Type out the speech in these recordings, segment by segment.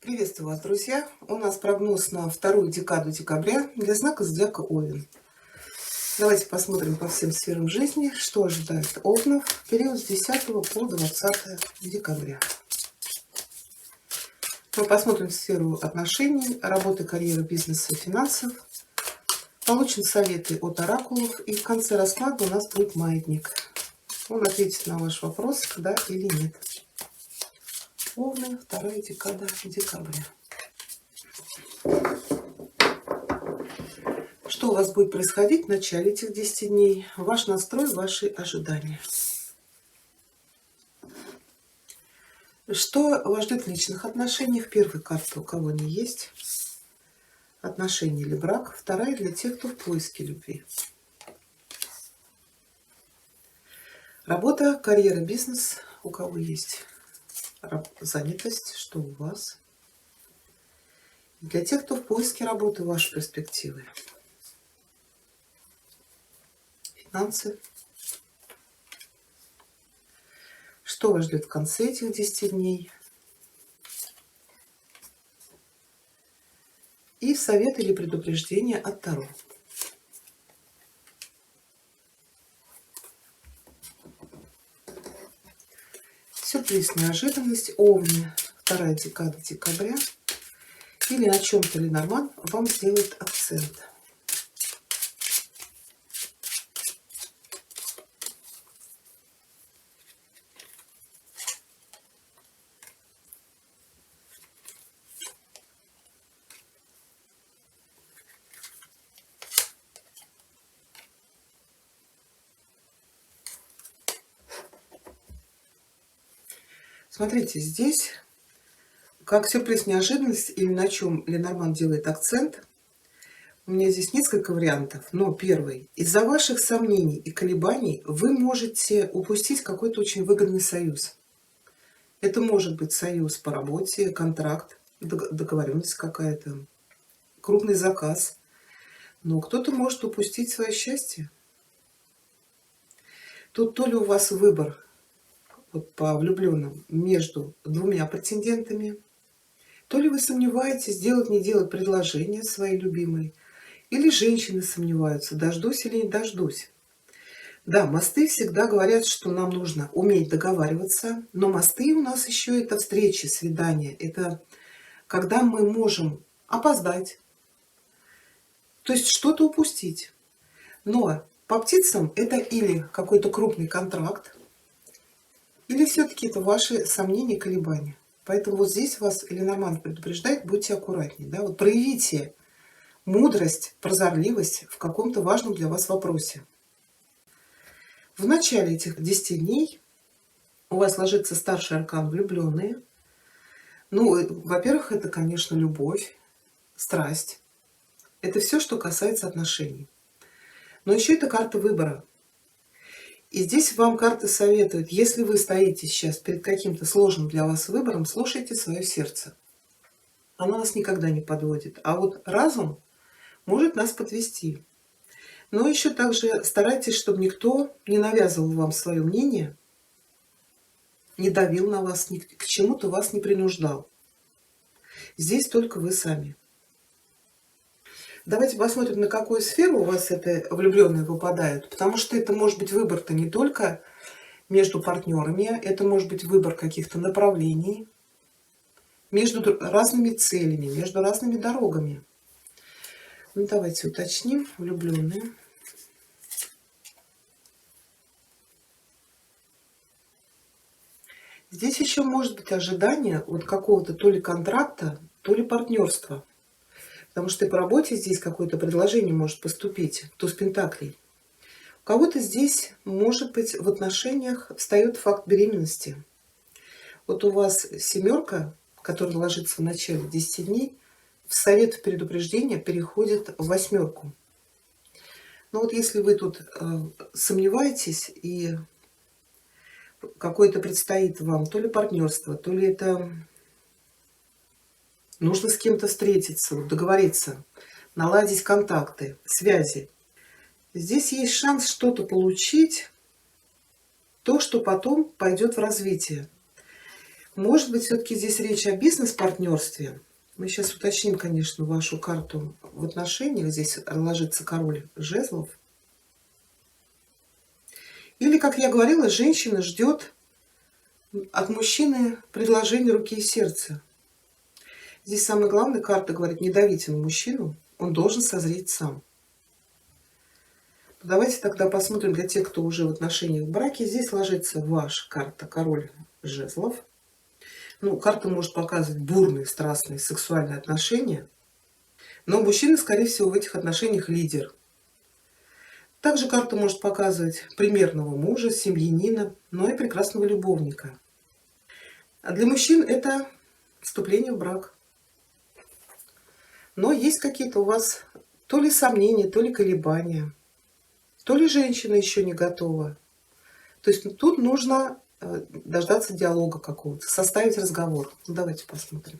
Приветствую вас, друзья! У нас прогноз на вторую декаду декабря для знака зодиака Овен. Давайте посмотрим по всем сферам жизни, что ожидает Овнов в период с 10 по 20 декабря. Мы посмотрим сферу отношений, работы, карьеры, бизнеса и финансов. Получим советы от оракулов, и в конце расклада у нас будет маятник. Он ответит на ваш вопрос, да или нет. Овны, вторая декада декабря. Что у вас будет происходить в начале этих 10 дней? Ваш настрой, ваши ожидания. Что вас ждет в личных отношениях? Первая карта, у кого они есть. Отношения или брак. Вторая для тех, кто в поиске любви. Работа, карьера, бизнес. У кого есть занятость, что у вас. Для тех, кто в поиске работы, ваши перспективы. Финансы. Что вас ждет в конце этих 10 дней? И совет или предупреждение от Таро. Сюрприз, неожиданность. Овны, вторая декада декабря. Или на чем-то Ленорман вам сделает акцент. Смотрите, здесь как сюрприз, неожиданность или на чем Ленорман делает акцент. У меня здесь несколько вариантов. Но первый. Из-за ваших сомнений и колебаний вы можете упустить какой-то очень выгодный союз. Это может быть союз по работе, контракт, договоренность какая-то, крупный заказ. Но кто-то может упустить свое счастье. Тут то ли у вас выбор вот по влюбленным между двумя претендентами, то ли вы сомневаетесь, делать, не делать предложение своей любимой, или женщины сомневаются, дождусь или не дождусь. Да, мосты всегда говорят, что нам нужно уметь договариваться, но мосты у нас еще это встречи, свидания. Это когда мы можем опоздать, то есть что-то упустить. Но по птицам это или какой-то крупный контракт, или все-таки это ваши сомнения и колебания. Поэтому вот здесь вас Ленорман предупреждает, будьте аккуратнее. Да? Вот проявите мудрость, прозорливость в каком-то важном для вас вопросе. В начале этих 10 дней у вас ложится старший аркан влюбленные. Ну, во-первых, это, конечно, любовь, страсть. Это все, что касается отношений. Но еще это карта выбора. И здесь вам карты советуют, если вы стоите сейчас перед каким-то сложным для вас выбором, слушайте свое сердце. Оно нас никогда не подводит. А вот разум может нас подвести. Но еще также старайтесь, чтобы никто не навязывал вам свое мнение, не давил на вас, ни к чему-то вас не принуждал. Здесь только вы сами. Давайте посмотрим, на какую сферу у вас это влюбленные выпадают. Потому что это может быть выбор-то не только между партнерами, это может быть выбор каких-то направлений, между разными целями, между разными дорогами. Ну, давайте уточним. Влюбленные. Здесь еще может быть ожидание вот какого-то то ли контракта, то ли партнерства. Потому что и по работе здесь какое-то предложение может поступить. Туз пентаклей. У кого-то здесь, может быть, в отношениях встает факт беременности. Вот у вас семерка, которая ложится в начале 10 дней, в совет предупреждения переходит в восьмерку. Но вот если вы тут сомневаетесь и какое-то предстоит вам, то ли партнерство, то ли это нужно с кем-то встретиться, договориться, наладить контакты, связи. Здесь есть шанс что-то получить, то, что потом пойдет в развитие. Может быть, все-таки здесь речь о бизнес-партнерстве. Мы сейчас уточним, конечно, вашу карту в отношениях. Здесь ложится король жезлов. Или, как я говорила, женщина ждет от мужчины предложение руки и сердца. Здесь самое главное, карта говорит, не давите на мужчину, он должен созреть сам. Давайте тогда посмотрим для тех, кто уже в отношениях в браке. Здесь ложится ваша карта, король жезлов. Ну, карта может показывать бурные, страстные, сексуальные отношения. Но мужчина, скорее всего, в этих отношениях лидер. Также карта может показывать примерного мужа, семьянина, но и прекрасного любовника. А для мужчин это вступление в брак. Но есть какие-то у вас то ли сомнения, то ли колебания, то ли женщина еще не готова. То есть тут нужно дождаться диалога какого-то, составить разговор. Ну, давайте посмотрим.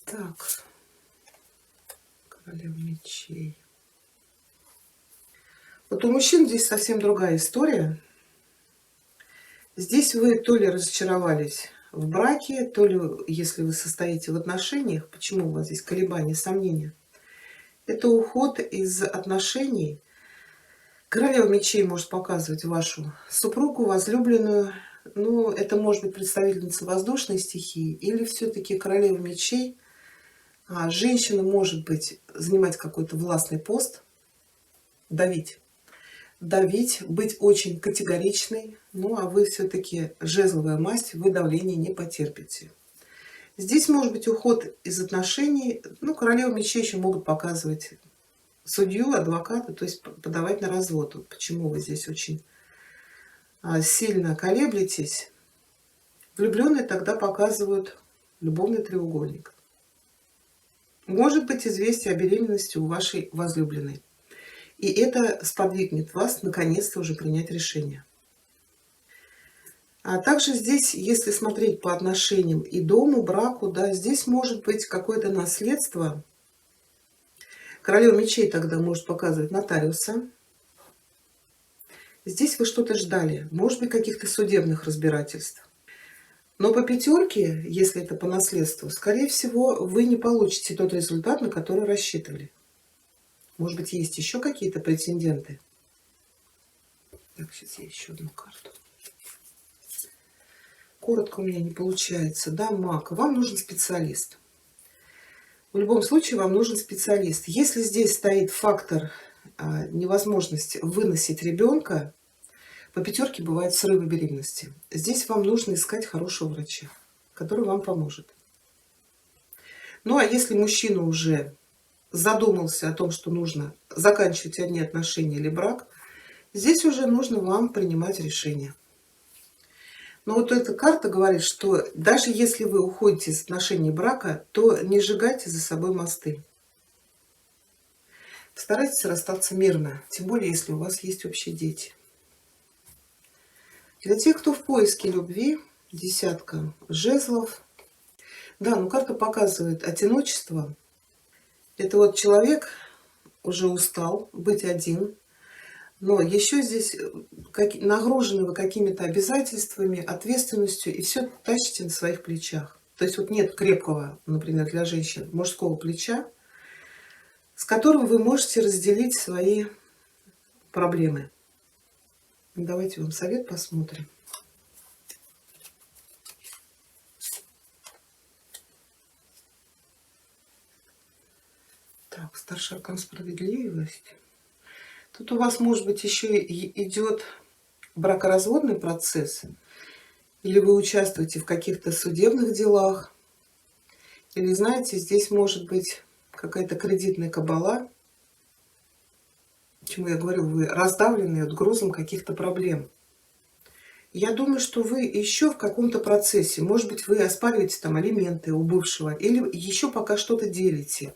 Так, королева мечей. Вот у мужчин здесь совсем другая история. Здесь вы то ли разочаровались в браке, то ли, если вы состоите в отношениях, почему у вас здесь колебания, сомнения? Это уход из отношений. Королева мечей может показывать вашу супругу, возлюбленную. Ну, это может быть представительница воздушной стихии или все-таки королева мечей. Женщина может быть занимать какой-то властный пост, давить, быть очень категоричной. Ну, а вы все-таки жезловая масть, вы давление не потерпите. Здесь может быть уход из отношений. Ну, королевы мечей еще могут показывать судью, адвоката, то есть подавать на развод. Вот почему вы здесь очень сильно колеблетесь. Влюбленные тогда показывают любовный треугольник. Может быть известие о беременности у вашей возлюбленной. И это сподвигнет вас наконец-то уже принять решение. А также здесь, если смотреть по отношениям и дому, браку, да, здесь может быть какое-то наследство. Королева мечей тогда может показывать нотариуса. Здесь вы что-то ждали, может быть, каких-то судебных разбирательств. Но по пятерке, если это по наследству, скорее всего, вы не получите тот результат, на который рассчитывали. Может быть, есть еще какие-то претенденты? Так, сейчас я еще одну карту. Коротко у меня не получается. Да, маг. Вам нужен специалист. В любом случае вам нужен специалист. Если здесь стоит фактор невозможности выносить ребенка, по пятерке бывают срывы беременности. Здесь вам нужно искать хорошего врача, который вам поможет. Ну а если мужчина уже задумался о том, что нужно заканчивать одни отношения или брак, здесь уже нужно вам принимать решение. Но вот эта карта говорит, что даже если вы уходите из отношений брака, то не сжигайте за собой мосты. Старайтесь расстаться мирно, тем более если у вас есть общие дети. Для тех, кто в поиске любви, десятка жезлов. Да, ну карта показывает одиночество. Это вот человек уже устал быть один, но еще здесь нагружены вы какими-то обязательствами, ответственностью, и все тащите на своих плечах. То есть вот нет крепкого, например, для женщин мужского плеча, с которым вы можете разделить свои проблемы. Давайте вам совет посмотрим. Так, старший аркан справедливость. Тут у вас, может быть, еще и идет бракоразводный процесс, или вы участвуете в каких-то судебных делах, или, знаете, здесь может быть какая-то кредитная кабала. Почему я говорю, вы раздавлены от грузом каких-то проблем. Я думаю, что вы еще в каком-то процессе, может быть, вы оспариваете там алименты у бывшего, или еще пока что-то делите.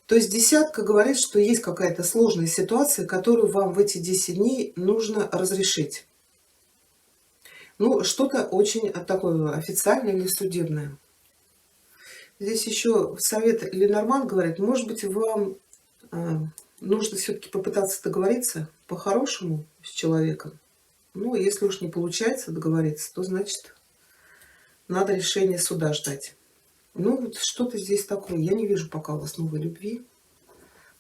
То есть десятка говорит, что есть какая-то сложная ситуация, которую вам в эти 10 дней нужно разрешить. Ну, что-то очень такое официальное или судебное. Здесь еще совет Ленорман говорит, может быть, вам А, Нужно все-таки попытаться договориться по-хорошему с человеком. Ну, если уж не получается договориться, то значит надо решение суда ждать. Ну, вот что-то здесь такое. Я не вижу пока у вас новой любви.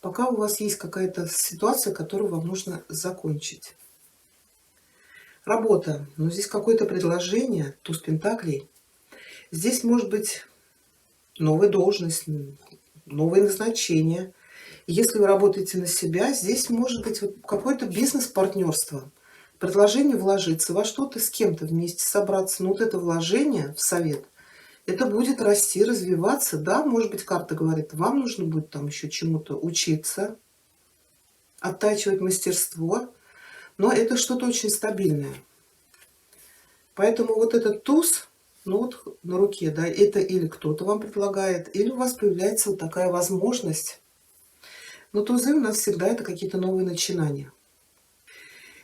Пока у вас есть какая-то ситуация, которую вам нужно закончить. Работа. Ну, здесь какое-то предложение, туз пентаклей. Здесь может быть новая должность, новое назначение. Если вы работаете на себя, здесь может быть вот какое-то бизнес-партнерство. Предложение вложиться во что-то, с кем-то вместе собраться. Но вот это вложение в совет, это будет расти, развиваться. Да, может быть, карта говорит, вам нужно будет там еще чему-то учиться, оттачивать мастерство. Но это что-то очень стабильное. Поэтому вот этот туз, ну вот на руке, да, это или кто-то вам предлагает, или у вас появляется вот такая возможность. Но тузы у нас всегда это какие-то новые начинания.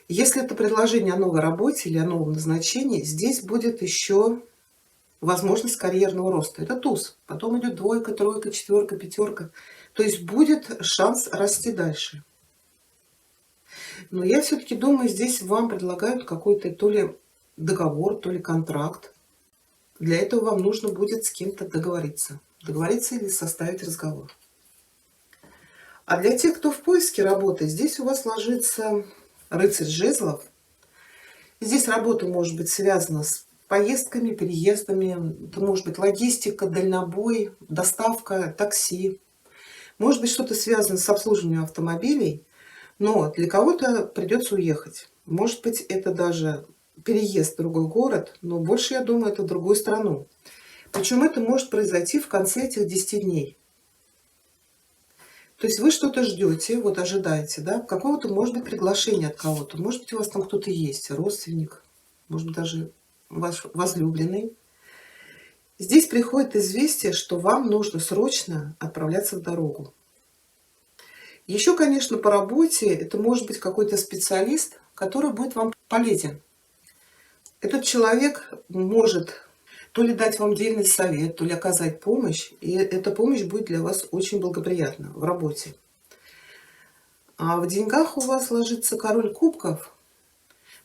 Если это предложение о новой работе или о новом назначении, здесь будет еще возможность карьерного роста. Это туз. Потом идет двойка, тройка, четверка, пятерка. То есть будет шанс расти дальше. Но я все-таки думаю, здесь вам предлагают какой-то то ли договор, то ли контракт. Для этого вам нужно будет с кем-то договориться. Договориться или составить разговор. А для тех, кто в поиске работы, здесь у вас ложится рыцарь жезлов. Здесь работа может быть связана с поездками, переездами. Это может быть логистика, дальнобой, доставка, такси. Может быть что-то связано с обслуживанием автомобилей, но для кого-то придется уехать. Может быть это даже переезд в другой город, но больше, я думаю, это в другую страну. Причем это может произойти в конце этих 10 дней. То есть вы что-то ждете, вот ожидаете, да, какого-то, может быть, приглашения от кого-то. Может быть, у вас там кто-то есть, родственник, может быть, даже ваш возлюбленный. Здесь приходит известие, что вам нужно срочно отправляться в дорогу. Еще, конечно, по работе это может быть какой-то специалист, который будет вам полезен. Этот человек может то ли дать вам дельный совет, то ли оказать помощь, и эта помощь будет для вас очень благоприятна в работе. А в деньгах у вас ложится король кубков.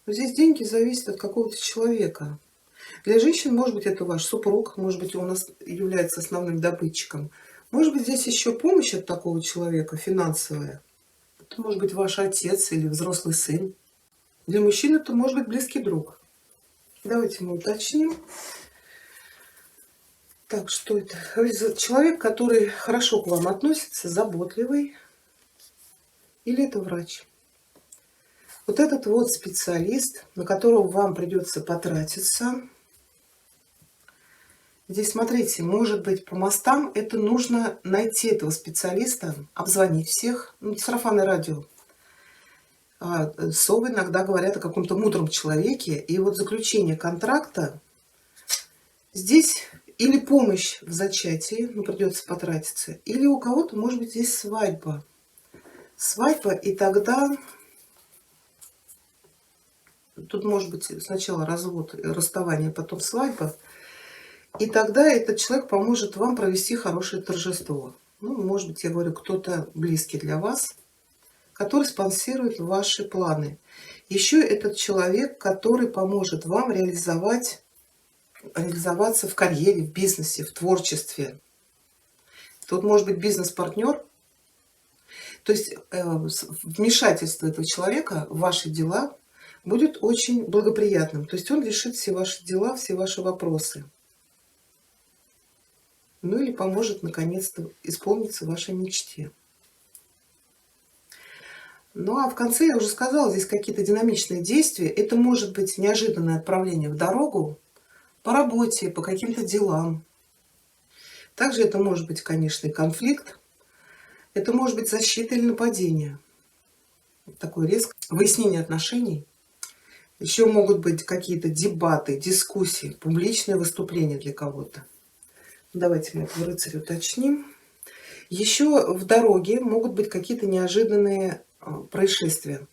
Но здесь деньги зависят от какого-то человека. Для женщин, может быть, это ваш супруг, может быть, он является основным добытчиком. Может быть, здесь еще помощь от такого человека финансовая. Это может быть ваш отец или взрослый сын. Для мужчин это может быть близкий друг. Давайте мы уточним. Так, что это? Человек, который хорошо к вам относится, заботливый. Или это врач? Вот этот вот специалист, на которого вам придется потратиться. Здесь, смотрите, может быть, по мостам это нужно найти этого специалиста, обзвонить всех. Ну, сарафанное радио. Совы иногда говорят о каком-то мудром человеке. И вот заключение контракта здесь или помощь в зачатии, ну, придется потратиться, или у кого-то, может быть, здесь свадьба. Свадьба, и тогда тут может быть сначала развод, расставание, потом свадьба. И тогда этот человек поможет вам провести хорошее торжество. Ну, может быть, я говорю, кто-то близкий для вас, который спонсирует ваши планы. Еще этот человек, который поможет вам реализоваться в карьере, в бизнесе, в творчестве. Тут может быть бизнес-партнер. То есть вмешательство этого человека в ваши дела будет очень благоприятным. То есть он решит все ваши дела, все ваши вопросы. Ну или поможет наконец-то исполниться вашей мечте. Ну а в конце, я уже сказала, здесь какие-то динамичные действия. Это может быть неожиданное отправление в дорогу по работе, по каким-то делам. Также это может быть, конечно, и конфликт. Это может быть защита или нападение. Такое резкое выяснение отношений. Еще могут быть какие-то дебаты, дискуссии, публичные выступления для кого-то. Давайте мы этого рыцаря уточним. Еще в дороге могут быть какие-то неожиданные происшествия.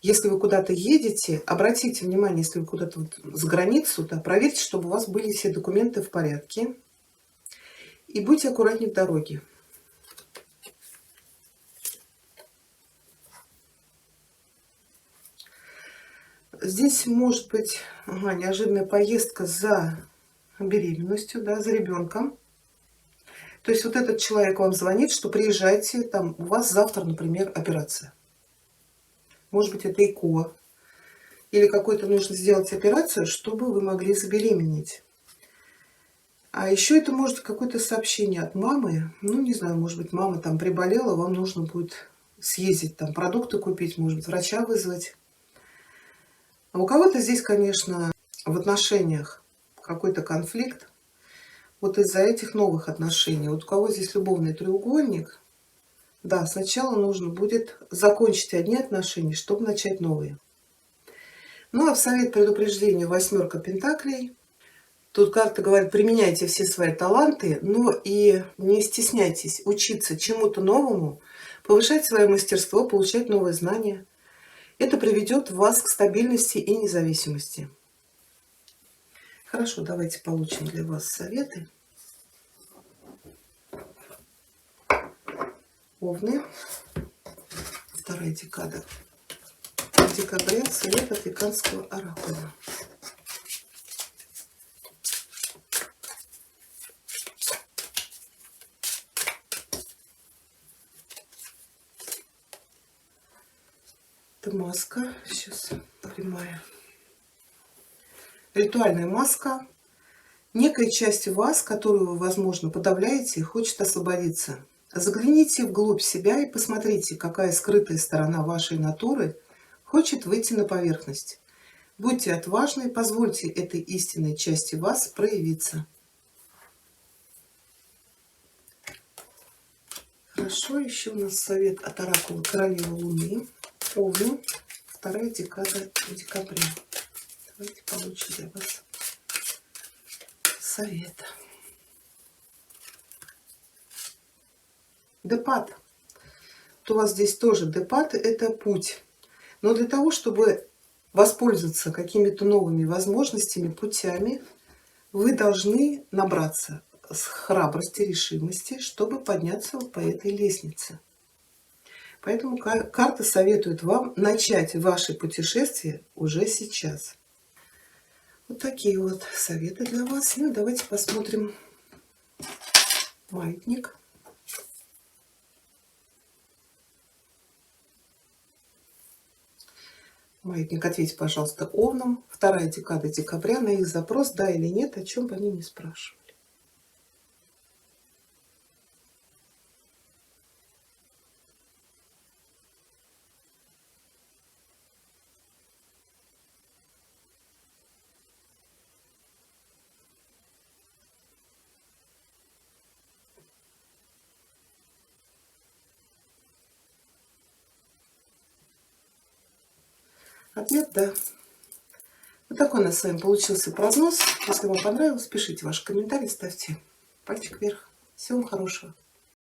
Если вы куда-то едете, обратите внимание, если вы куда-то вот за границу, да, проверьте, чтобы у вас были все документы в порядке. И будьте аккуратнее в дороге. Здесь может быть неожиданная поездка за беременностью, да, за ребенком. То есть вот этот человек вам звонит, что приезжайте, там у вас завтра, например, операция. Может быть, это ЭКО. Или какой-то нужно сделать операцию, чтобы вы могли забеременеть. А еще это может какое-то сообщение от мамы. Ну, не знаю, может быть, мама там приболела, вам нужно будет съездить, там продукты купить, может быть, врача вызвать. А у кого-то здесь, конечно, в отношениях какой-то конфликт. Вот из-за этих новых отношений. Вот у кого здесь любовный треугольник, да, сначала нужно будет закончить одни отношения, чтобы начать новые. Ну, а в совет предупреждения восьмерка пентаклей. Тут карта говорит, применяйте все свои таланты, но и не стесняйтесь учиться чему-то новому, повышать свое мастерство, получать новые знания. Это приведет вас к стабильности и независимости. Хорошо, давайте получим для вас советы. Овны. Вторая декада. Декабря. Совет африканского оракула. Это маска. Сейчас прямая. Ритуальная маска. Некая часть вас, которую вы, возможно, подавляете, хочет освободиться. Загляните вглубь себя и посмотрите, какая скрытая сторона вашей натуры хочет выйти на поверхность. Будьте отважны, позвольте этой истинной части вас проявиться. Хорошо, еще у нас совет от оракула Королевы Луны. Овны. Вторая декада декабря. Давайте получим для вас совет. Депат. Вот у вас здесь тоже депат – это путь. Но для того, чтобы воспользоваться какими-то новыми возможностями, путями, вы должны набраться храбрости, решимости, чтобы подняться вот по этой лестнице. Поэтому карта советует вам начать ваше путешествие уже сейчас. Вот такие вот советы для вас. Ну, давайте посмотрим маятник. Маятник, ответьте, пожалуйста, овнам. Вторая декада декабря. На их запрос, да или нет, о чем бы они ни спрашивали. Ответ да. Вот такой у нас с вами получился прогноз. Если вам понравилось, пишите ваши комментарии, ставьте пальчик вверх. Всего вам хорошего.